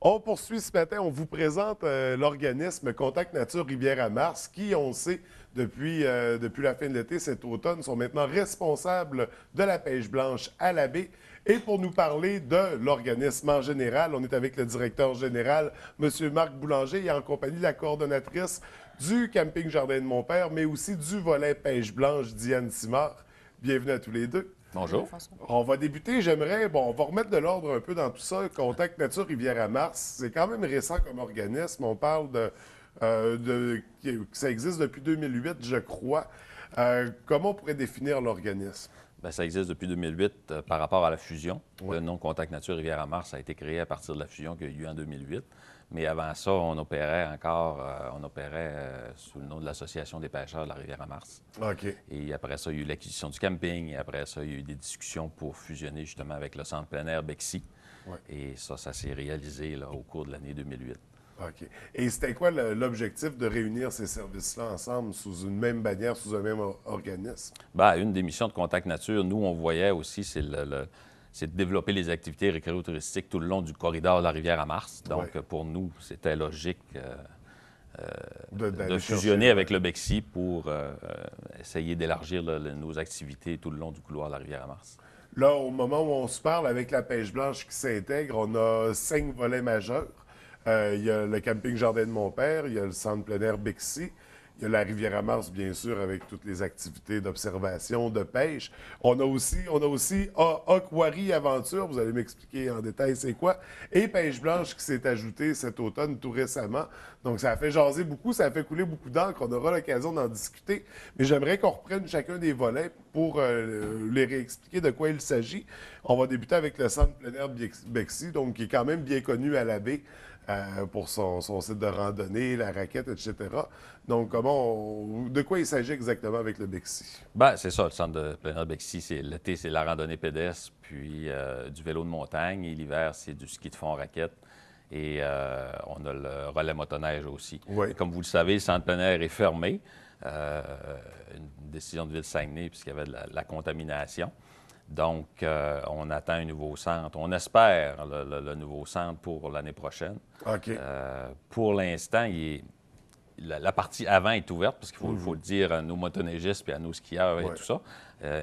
On poursuit ce matin, on vous présente l'organisme Contact Nature Rivière-à-Mars qui, on le sait, depuis la fin de l'été, cet automne, sont maintenant responsables de la pêche blanche à la baie. Et pour nous parler de l'organisme en général, on est avec le directeur général, M. Marc Boulanger, et en compagnie de la coordonnatrice du camping Jardin de Mon-Père, mais aussi du volet pêche blanche, Diane Simard. Bienvenue à tous les deux. Bonjour. On va débuter, on va remettre de l'ordre un peu dans tout ça. Contact Nature Rivière-à-Mars, c'est quand même récent comme organisme. On parle que ça existe depuis 2008, je crois. Comment on pourrait définir l'organisme? Bien, ça existe depuis 2008 par rapport à la fusion. Oui. Le nom Contact Nature Rivière-à-Mars a été créé à partir de la fusion qu'il y a eu en 2008. Mais avant ça, on opérait sous le nom de l'Association des pêcheurs de la Rivière-à-Mars. OK. Et après ça, il y a eu l'acquisition du camping. Et après ça, il y a eu des discussions pour fusionner justement avec le centre plein air Bexy. Ouais. Et ça s'est réalisé là, au cours de l'année 2008. OK. Et c'était quoi l'objectif de réunir ces services-là ensemble sous une même bannière, sous un même organisme? Bien, une des missions de Contact Nature, nous, on voyait aussi, c'est de développer les activités récréotouristiques tout le long du corridor de la Rivière-à-Mars. Donc, ouais. Pour nous, c'était logique de fusionner avec le Bexy pour essayer d'élargir nos activités tout le long du couloir de la Rivière-à-Mars. Là, au moment où on se parle, avec la pêche blanche qui s'intègre, on a 5 volets majeurs. Il y a le camping Jardin de Mon-Père, il y a le centre plein air Bexy. Il y a la Rivière-à-Mars, bien sûr, avec toutes les activités d'observation, de pêche. On a aussi Aquarie Aventure, vous allez m'expliquer en détail c'est quoi, et Pêche Blanche qui s'est ajoutée cet automne tout récemment. Donc, ça a fait jaser beaucoup, ça a fait couler beaucoup d'encre. On aura l'occasion d'en discuter. Mais j'aimerais qu'on reprenne chacun des volets pour les réexpliquer de quoi il s'agit. On va débuter avec le centre plein air Bexy, donc qui est quand même bien connu à la baie. Pour son site de randonnée, la raquette, etc. Donc, de quoi il s'agit exactement avec le Bexy? Bien, c'est ça, le centre de plein air Bexy. L'été, c'est la randonnée pédestre, puis du vélo de montagne. Et l'hiver, c'est du ski de fond raquette. Et on a le relais motoneige aussi. Oui. Et comme vous le savez, le centre plein air est fermé. Une décision de Ville-Saguenay, puisqu'il y avait de la contamination. Donc, on attend un nouveau centre. On espère le nouveau centre pour l'année prochaine. OK. Pour l'instant, la partie avant est ouverte, parce qu'il faut le dire à nos motoneigistes et à nos skieurs et tout ça.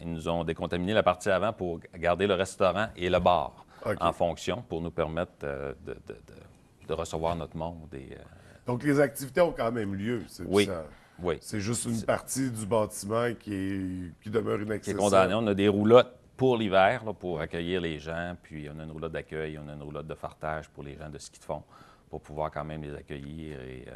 Ils nous ont décontaminé la partie avant pour garder le restaurant et le bar en fonction pour nous permettre de recevoir notre monde. Donc, les activités ont quand même lieu, c'est ça? Oui. C'est juste une partie du bâtiment qui demeure inaccessible. Qui est condamné. On a des roulottes pour l'hiver, pour accueillir les gens, puis on a une roulotte d'accueil, on a une roulotte de fartage pour les gens de ski de fond, pour pouvoir quand même les accueillir et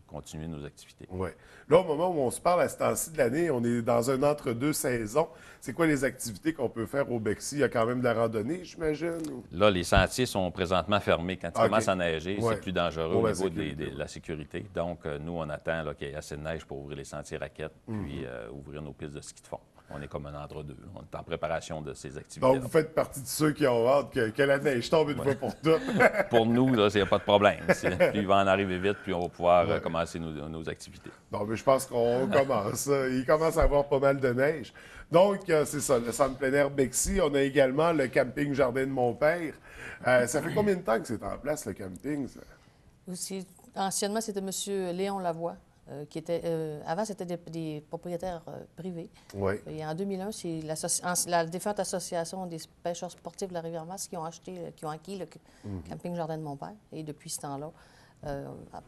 continuer nos activités. Oui. Là, au moment où on se parle à ce temps-ci de l'année, on est dans un entre-deux saisons. C'est quoi les activités qu'on peut faire au Bexy? Il y a quand même de la randonnée, j'imagine? Là, les sentiers sont présentement fermés. Quand il commence à neiger, c'est plus dangereux au niveau de la sécurité. Donc, nous, on attend qu'il y ait assez de neige pour ouvrir les sentiers raquettes, puis ouvrir nos pistes de ski de fond. On est comme un entre-deux. On est en préparation de ces activités. Donc, vous faites partie de ceux qui ont hâte que la neige tombe une fois pour toutes. Pour nous, il n'y a pas de problème. Plus il va en arriver vite, puis on va pouvoir commencer nos activités. Bon, mais je pense qu'on commence. Il commence à avoir pas mal de neige. Donc, c'est ça, le centre plein air Bexy. On a également le camping Jardin de Mon-Père. Ça fait combien de temps que c'est en place, le camping, ça? Aussi, anciennement, c'était M. Léon Lavoie. Qui était, avant, c'était des propriétaires privés. Oui. Et en 2001, c'est la défunte association des pêcheurs sportifs de la Rivière-Mars qui ont acquis le camping Jardin de Mon-Père. Et depuis ce temps-là,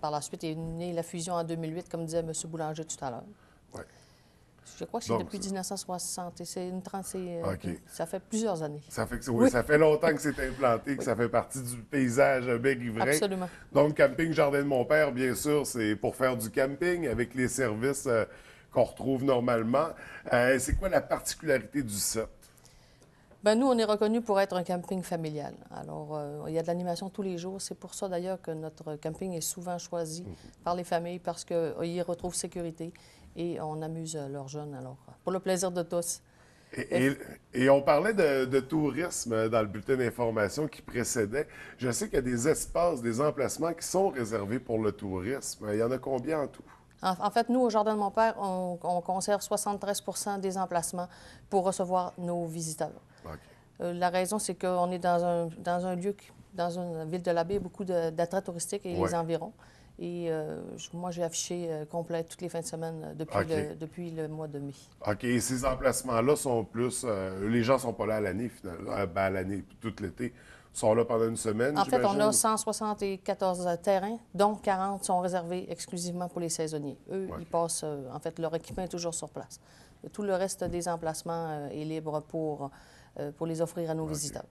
par la suite est née la fusion en 2008, comme disait M. Boulanger tout à l'heure. Oui. Je crois que c'est depuis 1960. Et ça fait plusieurs années. Ça fait longtemps que c'est implanté, que ça fait partie du paysage baie-riverain. Absolument. Donc, camping Jardin de Mon-Père, bien sûr, c'est pour faire du camping avec les services qu'on retrouve normalement. C'est quoi la particularité du site? Bien, nous, on est reconnus pour être un camping familial. Alors, il y a de l'animation tous les jours. C'est pour ça, d'ailleurs, que notre camping est souvent choisi par les familles parce qu'ils y retrouvent sécurité et on amuse leurs jeunes, alors, pour le plaisir de tous. Et on parlait de tourisme dans le bulletin d'information qui précédait. Je sais qu'il y a des espaces, des emplacements qui sont réservés pour le tourisme. Il y en a combien en tout? En fait, nous, au Jardin de Mon-Père, on conserve 73 des emplacements pour recevoir nos visiteurs. Okay. La raison, c'est qu'on est dans un lieu dans une ville de la baie, beaucoup d'attraits touristiques et les environs. Et moi, j'ai affiché complet toutes les fins de semaine depuis le mois de mai. OK. Et ces emplacements-là sont plus... les gens ne sont pas là à l'année, finalement. À l'année, tout l'été. Ils sont là pendant une semaine, En fait, on j'imagine? a 174 terrains, dont 40 sont réservés exclusivement pour les saisonniers. Eux, ils passent... en fait, leur équipement est toujours sur place. Tout le reste des emplacements est libre pour les offrir à nos visiteurs.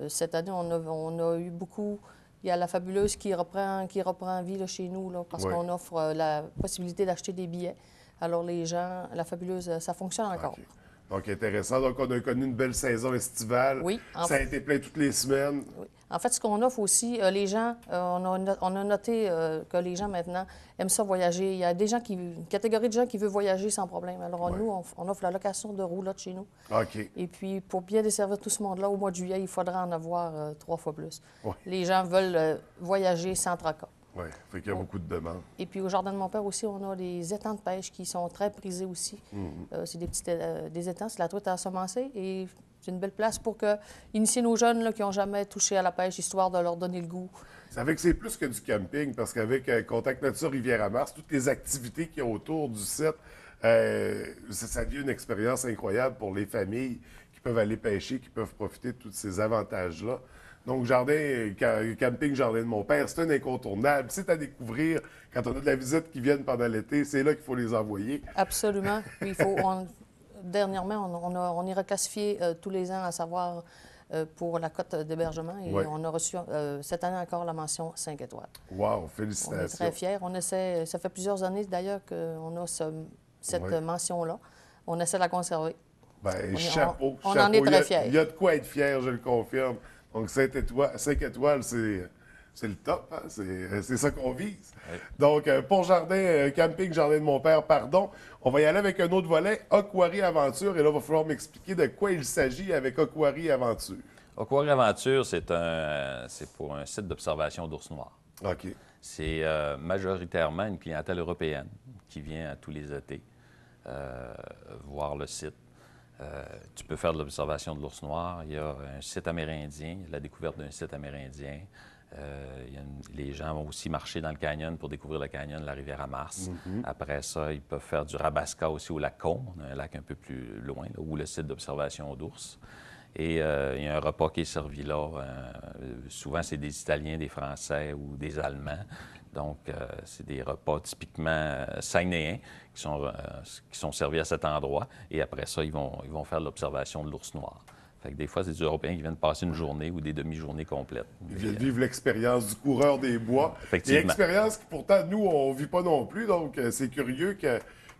Cette année, on a eu beaucoup... Il y a la Fabuleuse qui reprend vie là, chez nous, là, parce qu'on offre la possibilité d'acheter des billets. Alors, les gens, la Fabuleuse, ça fonctionne encore. Okay. Donc, intéressant. Donc, on a connu une belle saison estivale. Oui. Ça a été plein toutes les semaines. Oui. En fait, ce qu'on offre aussi, les gens, on a noté que les gens, maintenant, aiment ça voyager. Il y a une catégorie de gens qui veut voyager sans problème. Alors, nous, on offre la location de roulotte chez nous. OK. Et puis, pour bien desservir tout ce monde-là, au mois de juillet, il faudra en avoir 3 fois plus. Ouais. Les gens veulent voyager sans tracas. Oui, fait qu'il y a beaucoup de demandes. Et puis, au Jardin de mon père aussi, on a des étangs de pêche qui sont très prisés aussi. C'est des étangs, c'est la truite à ensemencer. Et c'est une belle place pour initier nos jeunes là, qui n'ont jamais touché à la pêche, histoire de leur donner le goût. Ça fait que c'est plus que du camping, parce qu'avec Contact Nature Rivière-à-Mars, toutes les activités qu'il y a autour du site, ça devient une expérience incroyable pour les familles qui peuvent aller pêcher, qui peuvent profiter de tous ces avantages-là. Donc, camping Jardin de mon père, c'est un incontournable. C'est à découvrir quand on a de la visite qui viennent pendant l'été. C'est là qu'il faut les envoyer. Absolument. Puis dernièrement, on est reclassifié tous les ans, à savoir pour la cote d'hébergement. Et on a reçu cette année encore la mention 5 étoiles. Wow, félicitations. On est très fiers. Ça fait plusieurs années d'ailleurs qu'on a cette mention-là. On essaie de la conserver. Bien, chapeau. On en est très fiers. Il y a de quoi être fier, je le confirme. Donc, 5 étoiles, c'est le top. Hein? C'est ça qu'on vise. Oui. Donc, pour Camping Jardin de mon père, on va y aller avec un autre volet, Aquari Aventure. Et là, il va falloir m'expliquer de quoi il s'agit avec Aquari Aventure. Aquari Aventure, c'est pour un site d'observation d'ours noirs. OK. C'est majoritairement une clientèle européenne qui vient à tous les étés voir le site. Tu peux faire de l'observation de l'ours noir. Il y a un site amérindien, la découverte d'un site amérindien. Les gens vont aussi marcher dans le canyon pour découvrir le canyon de la Rivière-à-Mars. Après ça, ils peuvent faire du Rabasca aussi au lac Côme, un lac un peu plus loin, là, où le site d'observation d'ours. Et il y a un repas qui est servi là. Souvent, c'est des Italiens, des Français ou des Allemands. Donc, c'est des repas typiquement saguenayens qui sont servis à cet endroit. Et après ça, ils vont faire l'observation de l'ours noir. Fait que des fois, c'est des Européens qui viennent passer une journée ou des demi-journées complètes. Ils viennent vivre l'expérience du coureur des bois. Effectivement. Et expérience que pourtant, nous, on ne vit pas non plus. Donc, c'est curieux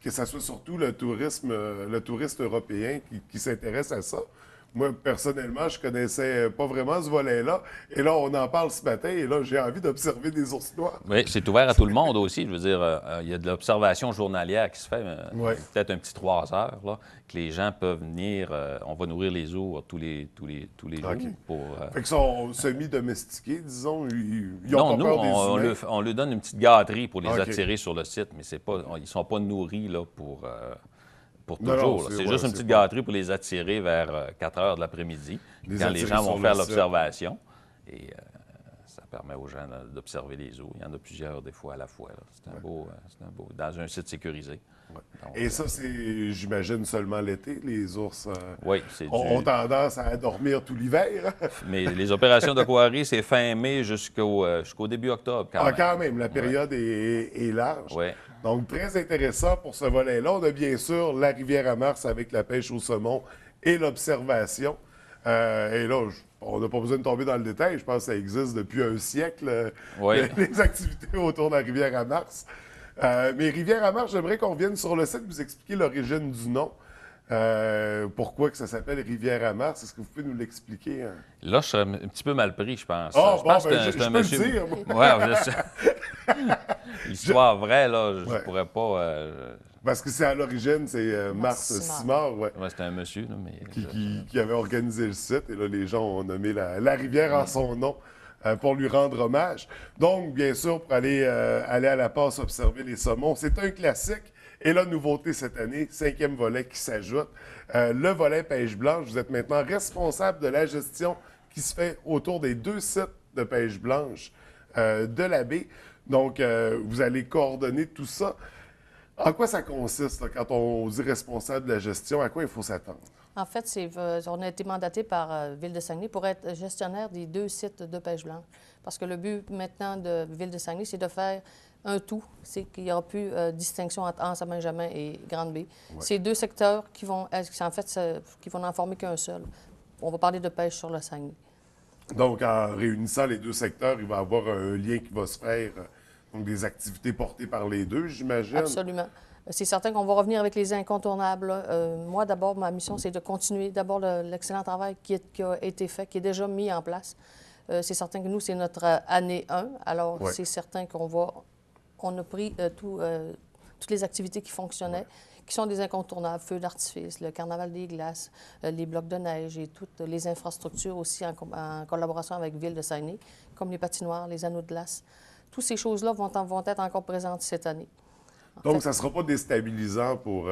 que ça soit surtout le touriste européen qui s'intéresse à ça. Moi, personnellement, je connaissais pas vraiment ce volet-là. Et là, on en parle ce matin. Et là, j'ai envie d'observer des ours noirs. Oui, c'est ouvert à tout le monde aussi. Je veux dire, il y a de l'observation journalière qui se fait, peut-être un petit 3 heures, là, que les gens peuvent venir. On va nourrir les ours tous les jours. Fait qu'ils sont semi-domestiqués, disons. Ils ont pas peur des humains. On leur donne une petite gâterie pour les attirer sur le site, mais ils ne sont pas nourris là, pour toujours. C'est juste une petite gâterie pour les attirer vers 4 heures de l'après-midi, quand les gens vont faire l'observation. Et ça permet aux gens d'observer les eaux. Il y en a plusieurs, des fois, à la fois. C'est un beau, dans un site sécurisé. Ouais. Donc, et ça, c'est, j'imagine, seulement l'été, les ours oui, ont tendance à dormir tout l'hiver. Mais les opérations d'aquarie, c'est fin mai jusqu'au début octobre, quand même. La période est large. Ouais. Donc, très intéressant pour ce volet-là. On a bien sûr la Rivière-à-Mars avec la pêche au saumon et l'observation. Et là, on n'a pas besoin de tomber dans le détail. Je pense que ça existe depuis un siècle, les activités autour de la Rivière-à-Mars. Mais Rivière-à-Mars, j'aimerais qu'on revienne sur le site, vous expliquer l'origine du nom. Pourquoi que ça s'appelle Rivière-à-Mars? Est-ce que vous pouvez nous l'expliquer? Hein? Là, je serais un petit peu mal pris, je pense. Oh, je pense que c'est un monsieur. Le dire, L'histoire vraie, là, je pourrais pas. Parce que c'est à l'origine, c'est Mars Simard, c'est un monsieur, là, mais qui avait organisé le site. Et là, les gens ont nommé la rivière en son nom pour lui rendre hommage. Donc, bien sûr, pour aller à la passe observer les saumons, c'est un classique. Et la nouveauté cette année, 5e volet qui s'ajoute, le volet pêche blanche. Vous êtes maintenant responsable de la gestion qui se fait autour des 2 sites de pêche blanche de la baie. Donc, vous allez coordonner tout ça. En quoi ça consiste, là, quand on dit responsable de la gestion? À quoi il faut s'attendre? En fait, on a été mandaté par Ville de Saguenay pour être gestionnaire des 2 sites de pêche blanche. Parce que le but maintenant de Ville de Saguenay, c'est de faire un tout. C'est qu'il n'y aura plus distinction entre Anse-à-Benjamin et Grande-Baie. Ouais. C'est 2 secteurs qui vont, qui vont n'en former qu'un seul. On va parler de pêche sur le Saguenay. Donc, en réunissant les 2 secteurs, il va y avoir un lien qui va se faire, donc des activités portées par les 2, j'imagine. Absolument. C'est certain qu'on va revenir avec les incontournables. Moi, d'abord, ma mission, c'est de continuer d'abord l'excellent travail qui a été fait, qui est déjà mis en place. C'est certain que nous, c'est notre année 1. Alors, Ouais. c'est certain on a pris toutes les activités qui fonctionnaient, qui sont des incontournables, feux d'artifice, le carnaval des glaces, les blocs de neige et toutes les infrastructures aussi en collaboration avec Ville de Saguenay, comme les patinoires, les anneaux de glace. Toutes ces choses-là vont être encore présentes cette année. Donc, ça ne sera pas déstabilisant pour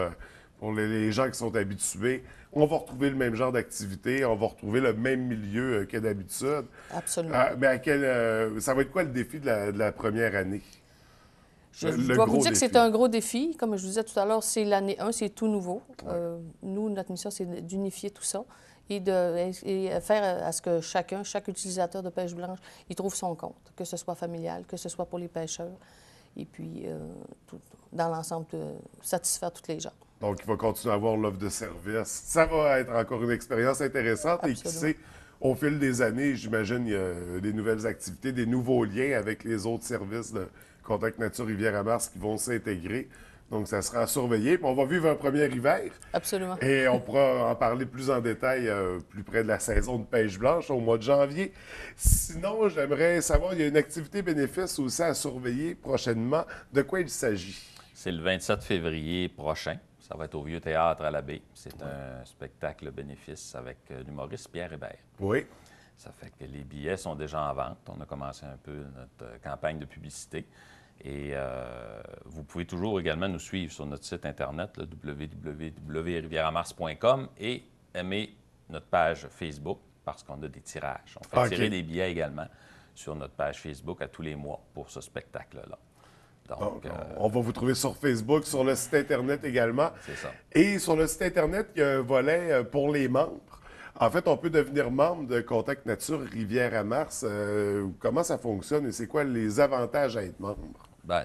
les gens qui sont habitués. On va retrouver le même genre d'activité, on va retrouver le même milieu que d'habitude. Absolument. Mais ça va être quoi le défi de la première année? Je Le dois gros vous dire que c'est défi. un gros défi. Comme je vous disais tout à l'heure, c'est l'année 1, c'est tout nouveau. Nous, notre mission, c'est d'unifier tout ça et de faire à ce que chaque utilisateur de pêche blanche, il trouve son compte, que ce soit familial, que ce soit pour les pêcheurs, et puis dans l'ensemble, satisfaire tous les gens. Donc, il va continuer à avoir l'offre de service. Ça va être encore une expérience intéressante. Et qui Absolument. sait, au fil des années, j'imagine, il y a des nouvelles activités, des nouveaux liens avec les autres services de Contact Nature Rivière-à-Mars qui vont s'intégrer. Donc, ça sera à surveiller. Puis on va vivre un premier hiver. Absolument. Et on pourra en parler plus en détail plus près de la saison de pêche blanche au mois de janvier. Sinon, j'aimerais savoir, il y a une activité bénéfice aussi à surveiller prochainement. De quoi il s'agit? C'est le 27 février prochain. Ça va être au Vieux Théâtre à la Baie. C'est un spectacle bénéfice avec l'humoriste Pierre Hébert. Oui. Ça fait que les billets sont déjà en vente. On a commencé un peu notre campagne de publicité. Et vous pouvez toujours également nous suivre sur notre site Internet, www.rivieramars.com, et aimer notre page Facebook parce qu'on a des tirages. On fait tirer des billets également sur notre page Facebook à tous les mois pour ce spectacle-là. Donc, on va vous trouver sur Facebook, sur le site Internet également. c'est ça. Et sur le site Internet, il y a un volet pour les membres. En fait, on peut devenir membre de Contact Nature Rivière-à-Mars. Comment ça fonctionne et c'est quoi les avantages à être membre? Bien,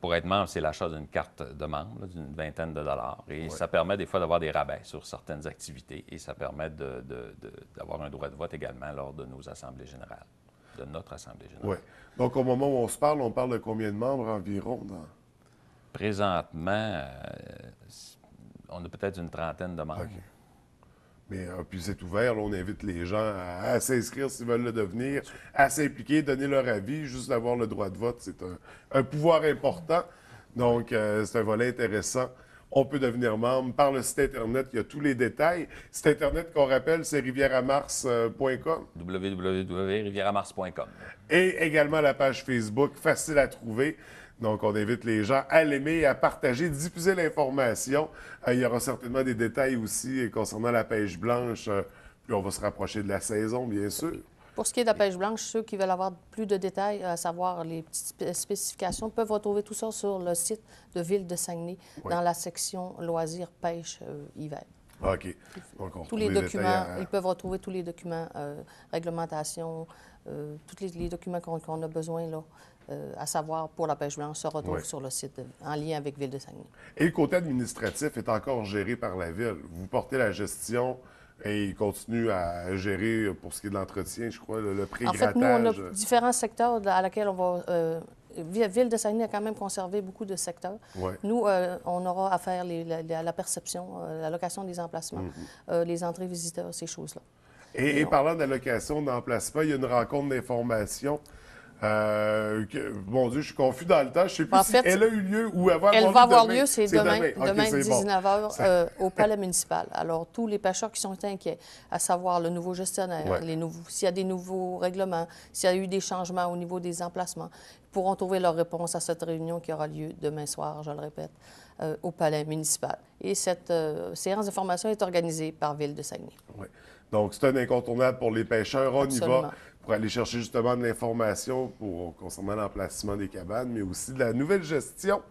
pour être membre, c'est l'achat d'une carte de membre là, d'une vingtaine de dollars. Et ça permet des fois d'avoir des rabais sur certaines activités et ça permet d'avoir un droit de vote également lors de nos assemblées générales, de notre assemblée générale. Oui. Donc, au moment où on parle de combien de membres environ? Présentement, on a peut-être une trentaine de membres. OK. Mais puis c'est ouvert, là, on invite les gens à s'inscrire s'ils veulent le devenir, à s'impliquer, donner leur avis, juste d'avoir le droit de vote. C'est un pouvoir important. Donc, c'est un volet intéressant. On peut devenir membre par le site Internet. Il y a tous les détails. Site Internet qu'on rappelle, c'est rivieramars.com. www.rivieramars.com. Et également la page Facebook, facile à trouver. Donc, on invite les gens à l'aimer, à partager, diffuser l'information. Il y aura certainement des détails aussi concernant la pêche blanche. Puis on va se rapprocher de la saison, bien sûr. Pour ce qui est de la pêche blanche, ceux qui veulent avoir plus de détails, à savoir les petites spécifications, peuvent retrouver tout ça sur le site de Ville de Saguenay, dans la section loisirs, pêche, hiver. OK. Donc, on Tous retrouve les détails documents, ils peuvent retrouver tous les documents, réglementation, tous les documents qu'on a besoin, là, à savoir pour la pêche blanche, se retrouvent sur le site en lien avec Ville de Saguenay. Et le côté administratif est encore géré par la Ville. Vous portez la gestion et il continue à gérer pour ce qui est de l'entretien, je crois, le En pré-grattage. fait, nous, on a différents secteurs à laquelle on va... Ville de Saguenay a quand même conservé beaucoup de secteurs. Ouais. Nous, on aura à faire la perception, la location des emplacements, les entrées visiteurs, ces choses-là. Et parlant d'allocation d'emplacement, il y a une rencontre d'information. Mon Dieu, je suis confus dans le temps. Je ne sais plus En si fait, elle a eu lieu ou elle va Elle va avoir lieu, c'est c'est demain, OK, demain c'est bon. 19h, au Palais municipal. Alors, tous les pêcheurs qui sont inquiets, à savoir le nouveau gestionnaire, s'il y a des nouveaux règlements, s'il y a eu des changements au niveau des emplacements, pourront trouver leur réponse à cette réunion qui aura lieu demain soir, je le répète, au Palais municipal. Et cette séance d'information est organisée par Ville de Saguenay. Ouais. Donc, c'est un incontournable pour les pêcheurs. On y Absolument. va. pour aller chercher justement de l'information concernant l'emplacement des cabanes, mais aussi de la nouvelle gestion.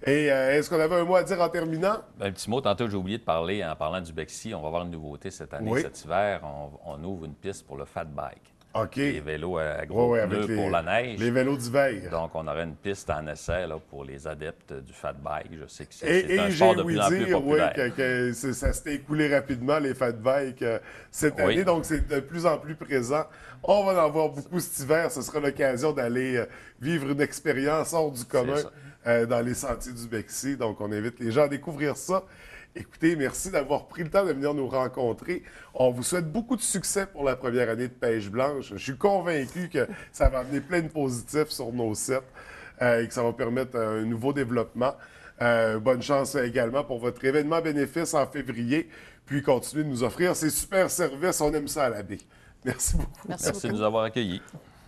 Et est-ce qu'on avait un mot à dire en terminant? Un petit mot, tantôt j'ai oublié de parler, en parlant du Bexy, on va avoir une nouveauté cette année, Oui. cet hiver, on ouvre une piste pour le fat bike. OK. Les vélos à gros pneus pour la neige. Les vélos d'hiver. Donc, on aurait une piste en essai là, pour les adeptes du fat bike. Je sais que c'est Et un j'ai sport de ouï plus en plus dire, oui, populaire. que ça s'était écoulé rapidement, les fat bikes, cette Oui. année. Donc, c'est de plus en plus présent. On va en voir beaucoup cet hiver. Ce sera l'occasion d'aller vivre une expérience hors du commun dans les sentiers du Bexy. Donc, on invite les gens à découvrir ça. Écoutez, merci d'avoir pris le temps de venir nous rencontrer. On vous souhaite beaucoup de succès pour la première année de Pêche Blanche. Je suis convaincu que ça va amener plein de positifs sur nos sites et que ça va permettre un nouveau développement. Bonne chance également pour votre événement bénéfice en février. Puis continuez de nous offrir ces super services. On aime ça à la baie. Merci beaucoup. Merci de nous avoir accueillis.